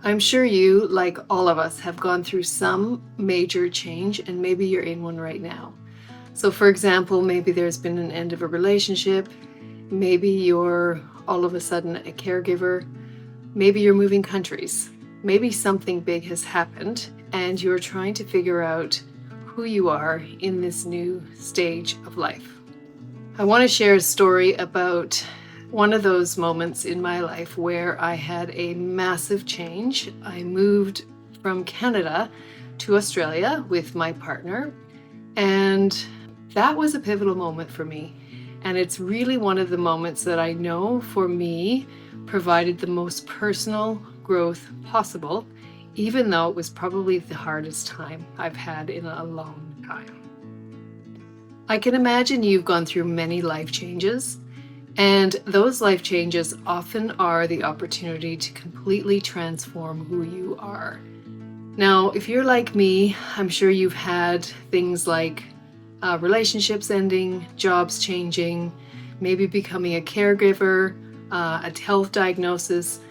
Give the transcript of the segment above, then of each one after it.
I'm sure you, like all of us, have gone through some major change, and maybe you're in one right now. So, for example, maybe there's been an end of a relationship, maybe you're all of a sudden a caregiver, maybe you're moving countries, maybe something big has happened, and you're trying to figure out who you are in this new stage of life. I want to share a story about one of those moments in my life where I had a massive change. I moved from Canada to Australia with my partner, and that was a pivotal moment for me. And it's really one of the moments that I know for me provided the most personal growth possible, even though it was probably the hardest time I've had in a long time. I can imagine you've gone through many life changes, and those life changes often are the opportunity to completely transform who you are. Now, if you're like me, I'm sure you've had things like relationships ending, jobs changing, maybe becoming a caregiver, a health diagnosis.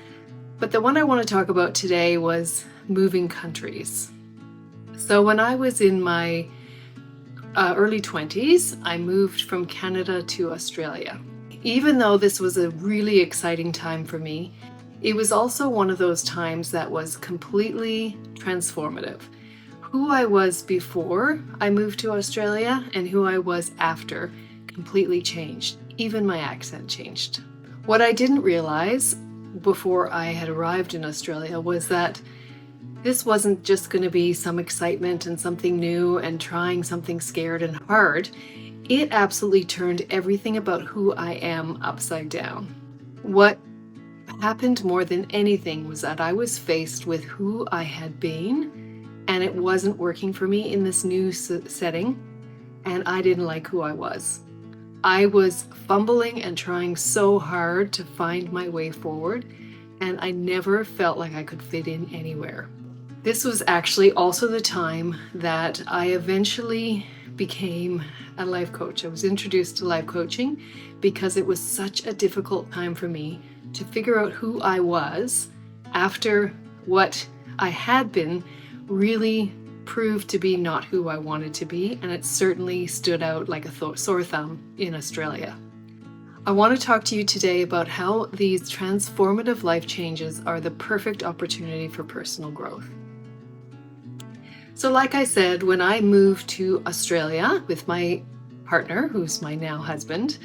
But the one I want to talk about today was moving countries. So when I was in my early 20s, I moved from Canada to Australia. Even though this was a really exciting time for me, it was also one of those times that was completely transformative. Who I was before I moved to Australia and who I was after completely changed. Even my accent changed. What I didn't realize before I had arrived in Australia was that this wasn't just going to be some excitement and something new and trying something scared and hard. It absolutely turned everything about who I am upside down. What happened more than anything was that I was faced with who I had been, and it wasn't working for me in this new setting, and I didn't like who I was. I was fumbling and trying so hard to find my way forward, and I never felt like I could fit in anywhere. This was actually also the time that I eventually became a life coach. I was introduced to life coaching because it was such a difficult time for me to figure out who I was after what I had been really proved to be not who I wanted to be, and it certainly stood out like a sore thumb in Australia. I want to talk to you today about how these transformative life changes are the perfect opportunity for personal growth. So like I said, when I moved to Australia with my partner, who's my now husband,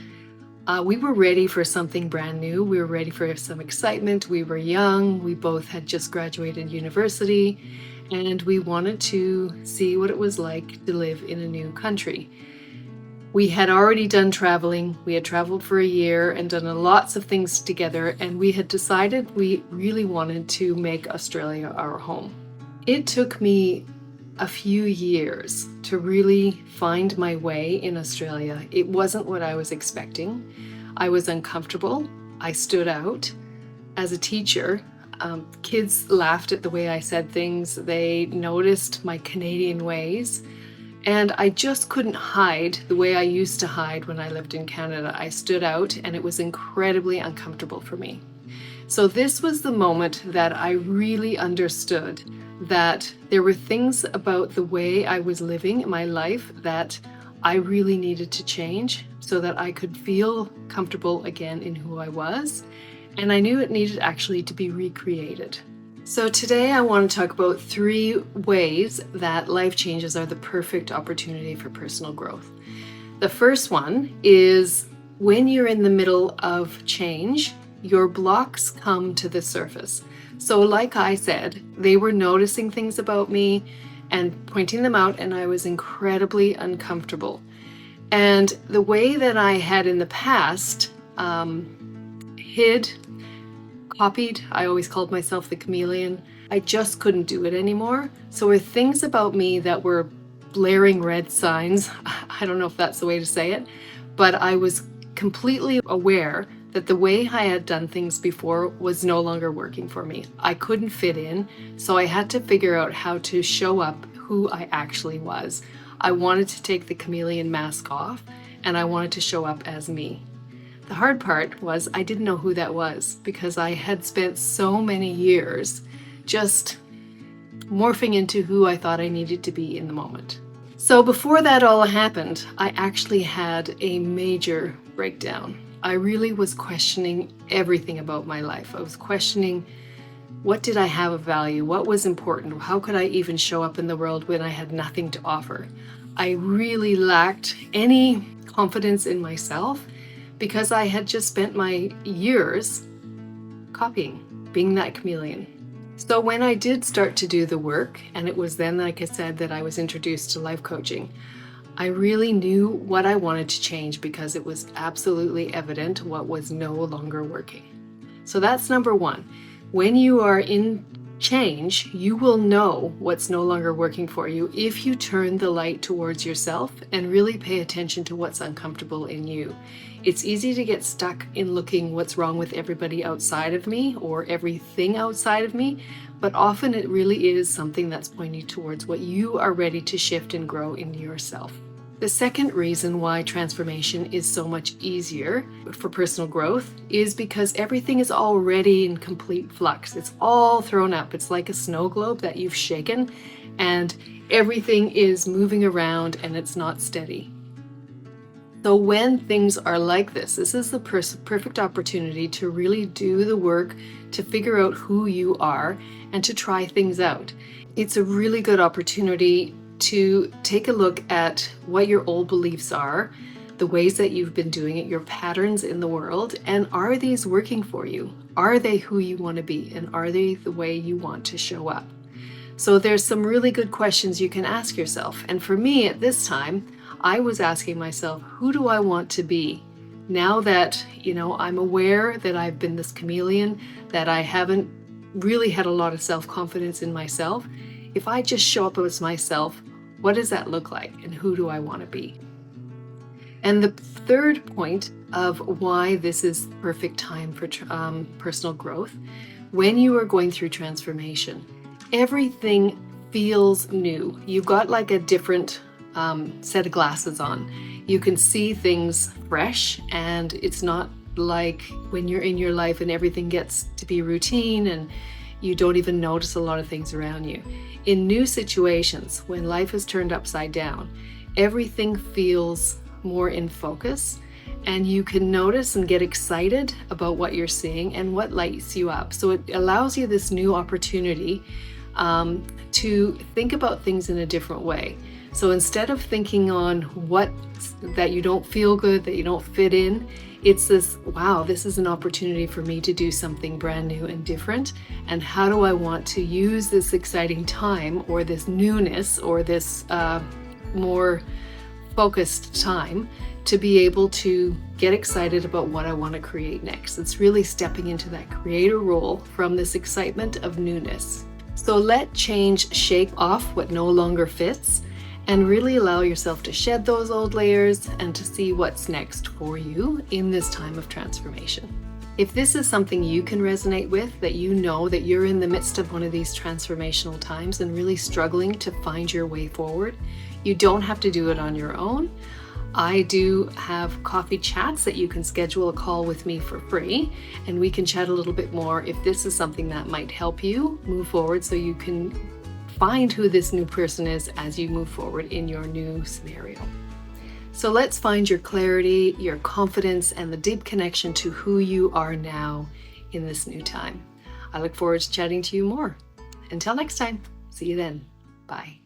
we were ready for something brand new. We were ready for some excitement. We were young. We both had just graduated university, and we wanted to see what it was like to live in a new country. We had already done traveling. We had traveled for a year and done lots of things together, and we had decided we really wanted to make Australia our home. It took me a few years to really find my way in Australia. It wasn't what I was expecting. I was uncomfortable. I stood out. As a teacher, kids laughed at the way I said things. They noticed my Canadian ways. And I just couldn't hide the way I used to hide when I lived in Canada. I stood out, and it was incredibly uncomfortable for me. So this was the moment that I really understood that there were things about the way I was living my life that I really needed to change so that I could feel comfortable again in who I was. And I knew it needed actually to be recreated. So today I want to talk about 3 ways that life changes are the perfect opportunity for personal growth. The first one is when you're in the middle of change, your blocks come to the surface. So like I said, they were noticing things about me and pointing them out, and I was incredibly uncomfortable. And the way that I had in the past hid, copied, I always called myself the chameleon, I just couldn't do it anymore. So there were things about me that were blaring red signs. I don't know if that's the way to say it, but I was completely aware that the way I had done things before was no longer working for me. I couldn't fit in, so I had to figure out how to show up who I actually was. I wanted to take the chameleon mask off, and I wanted to show up as me. The hard part was I didn't know who that was because I had spent so many years just morphing into who I thought I needed to be in the moment. So before that all happened, I actually had a major breakdown. I really was questioning everything about my life. I was questioning, what did I have of value? What was important? How could I even show up in the world when I had nothing to offer? I really lacked any confidence in myself because I had just spent my years copying, being that chameleon. So when I did start to do the work, and it was then, like I said, that I was introduced to life coaching, I really knew what I wanted to change because it was absolutely evident what was no longer working. So that's number one. When you are in change, you will know what's no longer working for you if you turn the light towards yourself and really pay attention to what's uncomfortable in you. It's easy to get stuck in looking what's wrong with everybody outside of me or everything outside of me, but often it really is something that's pointing towards what you are ready to shift and grow in yourself. The second reason why transformation is so much easier for personal growth is because everything is already in complete flux. It's all thrown up. It's like a snow globe that you've shaken, and everything is moving around and it's not steady. So when things are like this is the perfect opportunity to really do the work to figure out who you are and to try things out. It's a really good opportunity to take a look at what your old beliefs are, the ways that you've been doing it, your patterns in the world, and are these working for you? Are they who you want to be? And are they the way you want to show up? So there's some really good questions you can ask yourself. And for me at this time, I was asking myself, who do I want to be? Now that, I'm aware that I've been this chameleon, that I haven't really had a lot of self-confidence in myself, if I just show up as myself, what does that look like and who do I want to be? And the third point of why this is the perfect time for personal growth, when you are going through transformation, everything feels new. You've got like a different set of glasses on. You can see things fresh, and it's not like when you're in your life and everything gets to be routine and you don't even notice a lot of things around you. In new situations, when life is turned upside down, everything feels more in focus, and you can notice and get excited about what you're seeing and what lights you up. So it allows you this new opportunity to think about things in a different way. So instead of thinking on that you don't feel good, that you don't fit in, it's this, wow, this is an opportunity for me to do something brand new and different. And how do I want to use this exciting time or this newness or this more focused time to be able to get excited about what I want to create next? It's really stepping into that creator role from this excitement of newness. So let change shake off what no longer fits and really allow yourself to shed those old layers and to see what's next for you in this time of transformation. If this is something you can resonate with, that you know that you're in the midst of one of these transformational times and really struggling to find your way forward, you don't have to do it on your own. I do have coffee chats that you can schedule a call with me for free, and we can chat a little bit more if this is something that might help you move forward so you can find who this new person is as you move forward in your new scenario. So let's find your clarity, your confidence, and the deep connection to who you are now in this new time. I look forward to chatting to you more. Until next time, see you then. Bye.